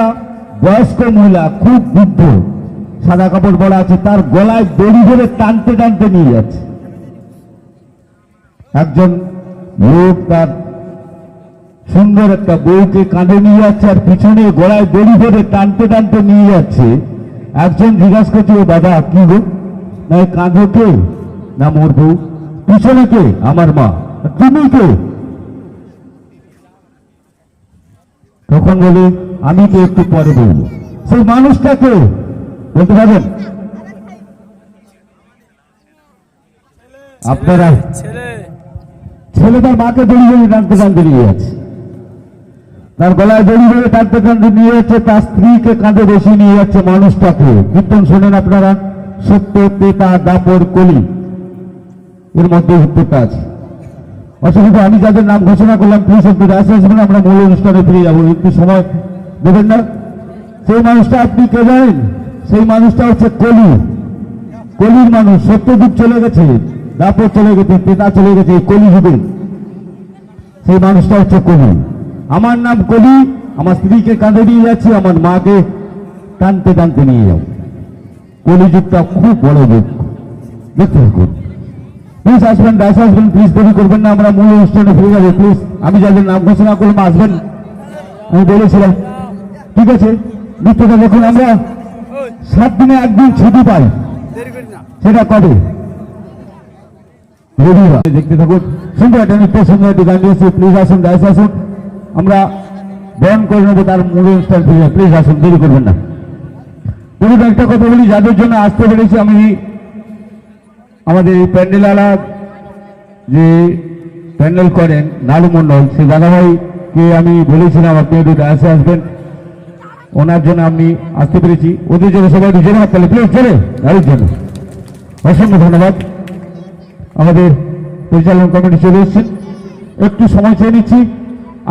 একটা বয়স্ক মহিলা, খুব বৃদ্ধ, সাদা কাপড় পরা আছে, তার গলায় দড়ি ধরে টানতে টানতে নিয়ে যাচ্ছে। একজন লোক তার সুন্দর একটা বউকে কাঁধে নিয়ে যাচ্ছে, আর পিছনে গলায় দড়ি ধরে টানতে টানতে নিয়ে যাচ্ছে। একজন জিজ্ঞাসা করছে, ও দাদা কি গো, না কাঁধে কে? না মোর বউ। পিছনে কে? আমার মা। তুমি কে? তখন বলে, আমি তো একটু পরে বলবো। সেই মানুষটাকে বলতে পারবেন? আপনারা ছেলে তার মাকে দড়ি ধরে টানতে টানতে নিয়ে যাচ্ছে, তার গলায় দড়ি ধরে টানতে টানতে নিয়ে যাচ্ছে, তার স্ত্রীকে কাঁধে বসিয়ে নিয়ে যাচ্ছে মানুষটাকে। কীর্তন শোনেন আপনারা, সত্য, তেতা, দাপর, কলি, এর মধ্যে উত্তরটা আছে। অসুবিধা, আমি যাদের নাম ঘোষণা করলাম প্লিজ একটু রাস্তা আসবেন, আমরা মূল অনুষ্ঠানে ফিরে যাবো, একটু সময় দেবেন না? সেই মানুষটা আপনি কে জানেন? সেই মানুষটা হচ্ছে কলি, কলির মানুষ। সত্যযুগ চলে গেছে, দাপর চলে গেছে, তেতা চলে গেছে, কলি যুগে সেই মানুষটা হচ্ছে কলি। আমার নাম কলি, আমার স্ত্রীকে কাঁধে নিয়ে যাচ্ছি, আমার মাকে টানতে টানতে নিয়ে যাও। কলিযুগটা খুব বড় যুগ, দেখতে থাকুন। প্লিজ আসবেন, দাস আসবেন, প্লিজ দেরি করবেন না, আমরা মূল অনুষ্ঠানে ফিরে যাবো। প্লিজ, আমি যাদের নাম ঘোষণা করলাম আসবেন, আমি বলেছিলাম। ঠিক আছে, নৃত্যটা দেখুন। আমরা 7 দিনে 1 দিন ছুটি পাই, সেটা কবে? রবিবার। দেখতে থাকুন, সুন্দর একটা নৃত্য, সুন্দর একটি গান নিয়েছি। প্লিজ আসুন, দাস আসুন, আমরা বরণ করে নেবো, তার মূল অনুষ্ঠান ফিরে। প্লিজ আসুন, দেরি করবেন না। দেখুন, একটা কথা বলি, যাদের জন্য আসতে পেরেছি আমি, আমাদের এই প্যান্ডেলওয়ালা যে প্যান্ডেল করেন নালু মন্ডল, সেই দাদাভাইকে আমি বলেছিলাম আপনি একটু ডান্সে আসবেন, ওনার জন্য আমি আসতে পেরেছি। ওদের জন্য সবাই জোরে হাত তালে প্লিজ, চলে গাড়ির জন্য অসংখ্য ধন্যবাদ। আমাদের পরিচালন কমিটি চলে এসেছেন, একটু সময় চেয়ে নিচ্ছি।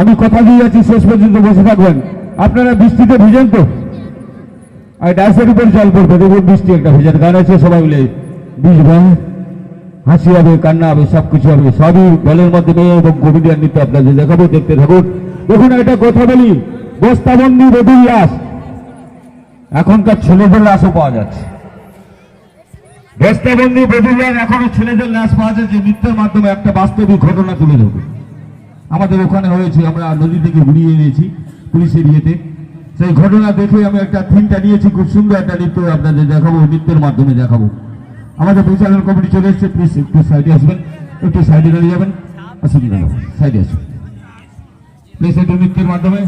আমি কথা দিয়ে যাচ্ছি, শেষ পর্যন্ত বসে থাকবেন। আপনারা বৃষ্টিতে ভিজেন তো, আর ডান্সের উপর জল পড়বে, দেখুন বৃষ্টি একটা ভিজেন গান আছে, সবাই মিলে ভিজবে, হাসি হবে, কান্না হবে, সবকিছু হবে, সবই দলের মাধ্যমে এবং গোবিন্দের নৃত্য আপনাদের দেখাবো, দেখতে থাকুন। দেখুন, একটা কথা বলি, বস্তাবন্দি বধূর লাশ, এখনকার ছেলেদের লাশও পাওয়া যাচ্ছে। বস্তাবন্দি বধূর লাশ, এখনো ছেলেদের লাশ পাওয়া যাচ্ছে। নৃত্যের মাধ্যমে একটা বাস্তবিক ঘটনা তুলে ধরবে। আমাদের ওখানে হয়েছে, আমরা নদী থেকে ঘুরিয়ে এনেছি পুলিশের ইয়েতে, সেই ঘটনা দেখে আমি একটা থিমটা নিয়েছি, খুব সুন্দর একটা নৃত্য আপনাদের দেখাবো, নৃত্যের মাধ্যমে দেখাবো। আমাদের পরিচালন কমিটি চলে এসছে, প্লিজ একটু সাইডে আসবেন, একটু সাইডে দাঁড়িয়ে যাবেন, আসুন সাইডে আসুন প্লিজ, একটু নৃত্যের মাধ্যমে।